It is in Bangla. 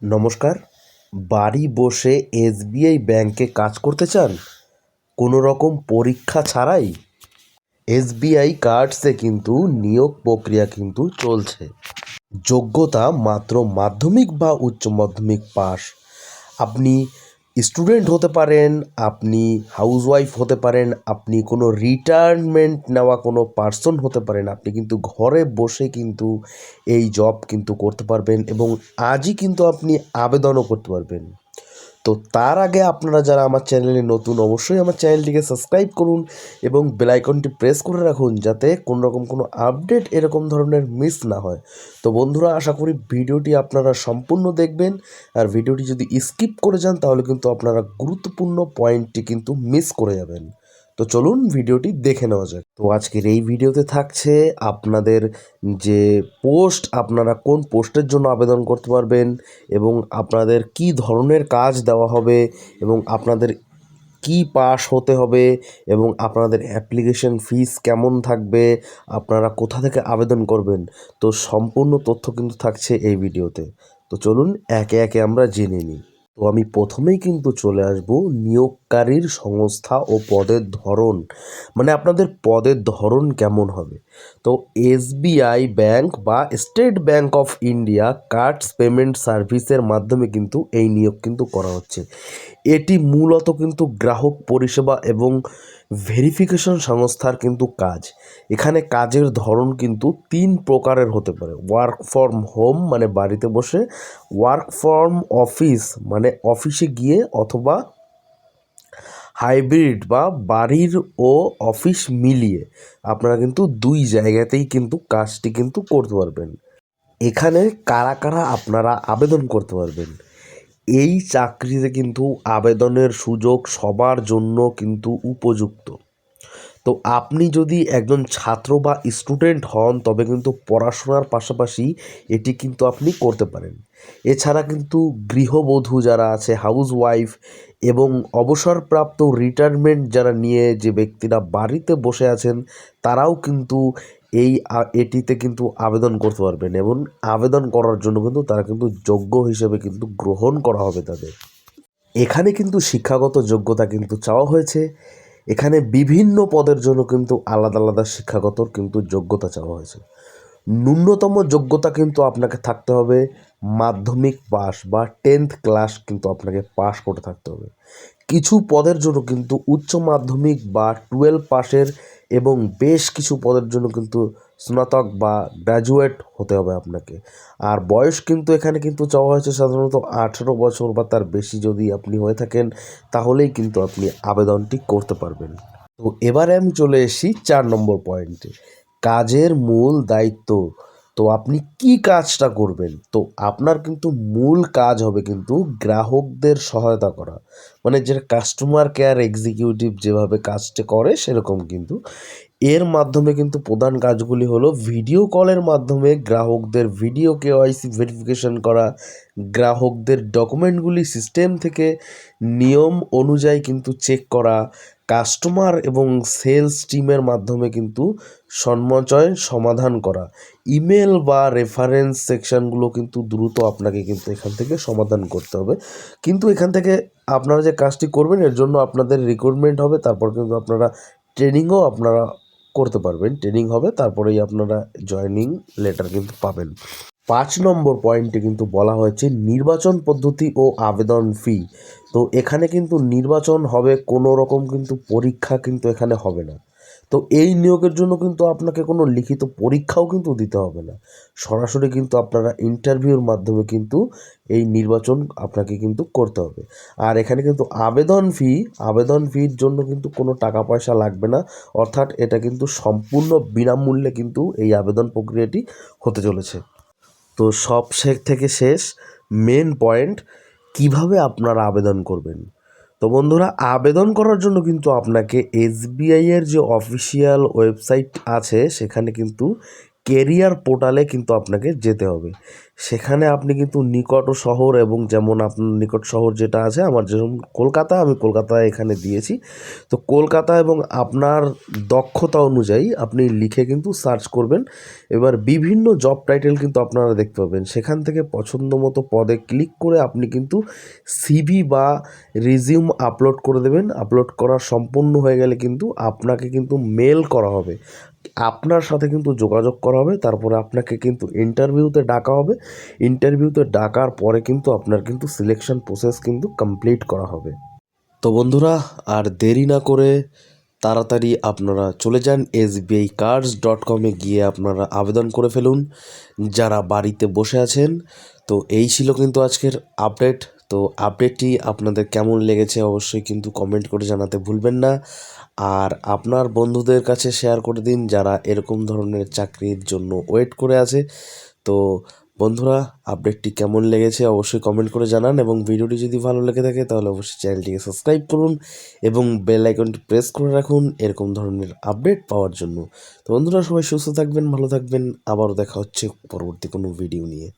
নমস্কার। বাড়ি বসে এসবিআই ব্যাংকে কাজ করতে চান কোনো রকম পরীক্ষা ছাড়াই? এসবিআই কার্ডসে কিন্তু নিয়োগ প্রক্রিয়া কিন্তু চলছে। যোগ্যতা মাত্র মাধ্যমিক বা উচ্চ মাধ্যমিক পাস। আপনি স্টুডেন্ট হতে পারেন, আপনি হাউসওয়াইফ হতে পারেন, আপনি কোনো রিটায়ারমেন্ট নেওয়া কোনো পার্সন হতে পারেন। আপনি কিন্তু ঘরে বসে কিন্তু এই জব কিন্তু করতে পারবেন এবং আজই কিন্তু আপনি আবেদনও করতে পারবেন। তো তার আগে আপনারা যারা আমার চ্যানেলে নতুন, অবশ্যই আমার চ্যানেলটিকে সাবস্ক্রাইব করুন এবং বেল আইকনটি প্রেস করে রাখুন, যাতে কোনো রকম কোনো আপডেট এরকম ধরনের মিস না হয়। তো বন্ধুরা, আশা করি ভিডিওটি আপনারা সম্পূর্ণ দেখবেন, আর ভিডিওটি যদি স্কিপ করে যান তাহলে কিন্তু আপনারা গুরুত্বপূর্ণ পয়েন্টটি কিন্তু মিস করে যাবেন। তো চলুন ভিডিওটি দেখে নেওয়া যাক। তো আজকের এই ভিডিওতে থাকছে আপনাদের যে পোস্ট, আপনারা কোন পোস্টের জন্য আবেদন করতে পারবেন এবং আপনাদের কি ধরনের কাজ দেওয়া হবে এবং আপনাদের কি পাস হতে হবে এবং আপনাদের অ্যাপ্লিকেশন ফিস কেমন থাকবে, আপনারা কোথা থেকে আবেদন করবেন। তো সম্পূর্ণ তথ্য কিন্তু থাকছে এই ভিডিওতে। তো চলুন একে একে আমরা জেনে নিই। তো আমি প্রথমেই কিন্তু চলে আসব নিয়োগকারীর সংস্থা ও পদের ধরন, মানে আপনাদের পদের ধরন কেমন হবে। তো এসবিআই ব্যাংক বা state bank of India cards payment সার্ভিসের মাধ্যমে কিন্তু এই নিয়োগ কিন্তু করা হচ্ছে। এটি মূলত কিন্তু গ্রাহক পরিষেবা এবং ভেরিফিকেশন সংস্থার কিন্তু কাজ। এখানে কাজের ধরন কিন্তু 3 প্রকারের হতে পারে: ওয়ার্ক ফ্রম হোম মানে বাড়িতে বসে, ওয়ার্ক ফ্রম অফিস মানে অফিসে গিয়ে, অথবা হাইব্রিড বা বাড়ির ও অফিস মিলিয়ে আপনারা কিন্তু 2 জায়গাতেই কিন্তু কাজটি কিন্তু করতে পারবেন। এখানে কারা কারা আপনারা আবেদন করতে পারবেন? এই চাকরিতে কিন্তু আবেদনের সুযোগ সবার জন্য কিন্তু উপযুক্ত। তো আপনি যদি একজন ছাত্র বা স্টুডেন্ট হন তবে কিন্তু পড়াশোনার পাশাপাশি এটি কিন্তু আপনি করতে পারেন। এছাড়া কিন্তু গৃহবধূ যারা আছে, হাউসওয়াইফ, এবং অবসরপ্রাপ্ত রিটায়ারমেন্ট যারা নিয়ে যে ব্যক্তিরা বাড়িতে বসে আছেন, তারাও কিন্তু এটিতে কিন্তু আবেদন করতে পারবেন এবং আবেদন করার জন্য কিন্তু তারা কিন্তু যোগ্য হিসেবে কিন্তু গ্রহণ করা হবে তাদের। এখানে কিন্তু শিক্ষাগত যোগ্যতা কিন্তু চাওয়া হয়েছে। এখানে বিভিন্ন পদের জন্য কিন্তু আলাদা আলাদা শিক্ষাগত কিন্তু যোগ্যতা চাওয়া হয়েছে। ন্যূনতম যোগ্যতা কিন্তু আপনাকে থাকতে হবে মাধ্যমিক পাস বা 10th ক্লাস কিন্তু আপনাকে পাস করে থাকতে হবে। কিছু পদের জন্য কিন্তু উচ্চ মাধ্যমিক বা 12 পাসের এবং বেশ কিছু পদের জন্য কিন্তু স্নাতক বা গ্র্যাজুয়েট হতে হবে আপনাকে। আর বয়স কিন্তু এখানে কিন্তু চাওয়া হয়েছে সাধারণত 18 বছর বা তার বেশি যদি আপনি হয়ে থাকেন, তাহলেই কিন্তু আপনি আবেদনটি করতে পারবেন। তো এবারে আমি চলে এসেছি 4 নম্বর পয়েন্টে, কাজের মূল দায়িত্ব। তো আপনি কি কাজটা করবেন? তো আপনার কিন্তু মূল কাজ হবে কিন্তু গ্রাহকদের সহায়তা করা, মানে যে কাস্টমার কেয়ার এক্সিকিউটিভ যেভাবে কাজটা করে সেরকম কিন্তু। এর মাধ্যমে কিন্তু প্রধান কাজগুলি হলো ভিডিও কলের মাধ্যমে গ্রাহকদের ভিডিও কেওয়াইসি ভেরিফিকেশন করা, গ্রাহকদের ডকুমেন্টগুলি সিস্টেম থেকে নিয়ম অনুযায়ী কিন্তু চেক করা, কাস্টমার এবং সেলস টিমের মাধ্যমে কিন্তু সমস্যার সমাধান করা, ইমেল বা রেফারেন্স সেকশনগুলো কিন্তু দ্রুত আপনাকে কিন্তু এখান থেকে সমাধান করতে হবে। কিন্তু এখান থেকে আপনারা যে কাজটি করবেন এর জন্য আপনাদের রিক্রুটমেন্ট হবে, তারপর কিন্তু আপনারা ট্রেনিংও আপনারা করতে পারবেন। ট্রেনিং হবে, তারপরেই আপনারা জয়েনিং লেটার কিন্তু পাবেন। 5 নম্বর পয়েন্টে কিন্তু বলা হয়েছে নির্বাচন পদ্ধতি ও আবেদন ফি। তো এখানে কিন্তু নির্বাচন হবে, কোনো রকম কিন্তু পরীক্ষা কিন্তু এখানে হবে না। তো এই নিয়োগের জন্য কিন্তু আপনাকে কোনো লিখিত পরীক্ষাও কিন্তু দিতে হবে না। সরাসরি কিন্তু আপনারা ইন্টারভিউর মাধ্যমে কিন্তু এই নির্বাচন আপনাকে কিন্তু করতে হবে। আর এখানে কিন্তু আবেদন ফির জন্য কিন্তু কোনো টাকা পয়সা লাগবে না। অর্থাৎ এটা কিন্তু সম্পূর্ণ বিনামূল্যে কিন্তু এই আবেদন প্রক্রিয়াটি হতে চলেছে। তো সব থেকে শেষ মেন পয়েন্ট, কিভাবে আপনারা আবেদন করবেন। তো বন্ধুরা, আবেদন করার জন্য কিন্তু আপনাকে এসবিআই এর যে অফিসিয়াল ওয়েবসাইট আছে সেখানে কিন্তু কেরিয়ার পোর্টালে কিন্তু আপনাকে যেতে হবে। সেখানে আপনি কিন্তু নিকট শহর এবং যেমন আপনার নিকট শহর যেটা আছে আমার যেরকম কলকাতা, আমি কলকাতায় এখানে দিয়েছি। তো কলকাতা এবং আপনার দক্ষতা অনুযায়ী আপনি লিখে কিন্তু সার্চ করবেন। এবার বিভিন্ন জব টাইটেল কিন্তু আপনারা দেখতে পাবেন। সেখান থেকে পছন্দ মতো পদে ক্লিক করে আপনি কিন্তু সিভি বা রিজিউম আপলোড করে দেবেন। আপলোড করা সম্পূর্ণ হয়ে গেলে কিন্তু আপনাকে কিন্তু মেল করা হবে। আপনার সাথে কিন্তু যোগাযোগ করা হবে, তারপরে আপনাকে কিন্তু ইন্টারভিউতে ডাকা হবে। ইন্টারভিউতে ডাকার পরে কিন্তু আপনার কিন্তু সিলেকশন প্রসেস কিন্তু কমপ্লিট করা হবে। তো বন্ধুরা, আর দেরি না করে তাড়াতাড়ি আপনারা চলে যান SBIcards.com গিয়ে আপনারা আবেদন করে ফেলুন যারা বাড়িতে বসে আছেন। তো এই ছিল কিন্তু আজকের আপডেট। তো আপডেটটি আপনাদের কেমন লেগেছে অবশ্যই কিন্তু কমেন্ট করে জানাতে ভুলবেন না। আর আপনার বন্ধুদের কাছে শেয়ার করে দিন যারা এরকম ধরনের চাকরির জন্য ওয়েট করে আছে। তো বন্ধুরা, আপডেটটি কেমন লেগেছে অবশ্যই কমেন্ট করে জানান, এবং ভিডিওটি যদি ভালো লেগে থাকে তাহলে অবশ্যই চ্যানেলটিকে সাবস্ক্রাইব করুন এবং বেল আইকনটি প্রেস করে রাখুন এরকম ধরনের আপডেট পাওয়ার জন্য। তো বন্ধুরা, সবাই সুস্থ থাকবেন, ভালো থাকবেন। আবারও দেখা হচ্ছে পরবর্তী কোনো ভিডিও নিয়ে।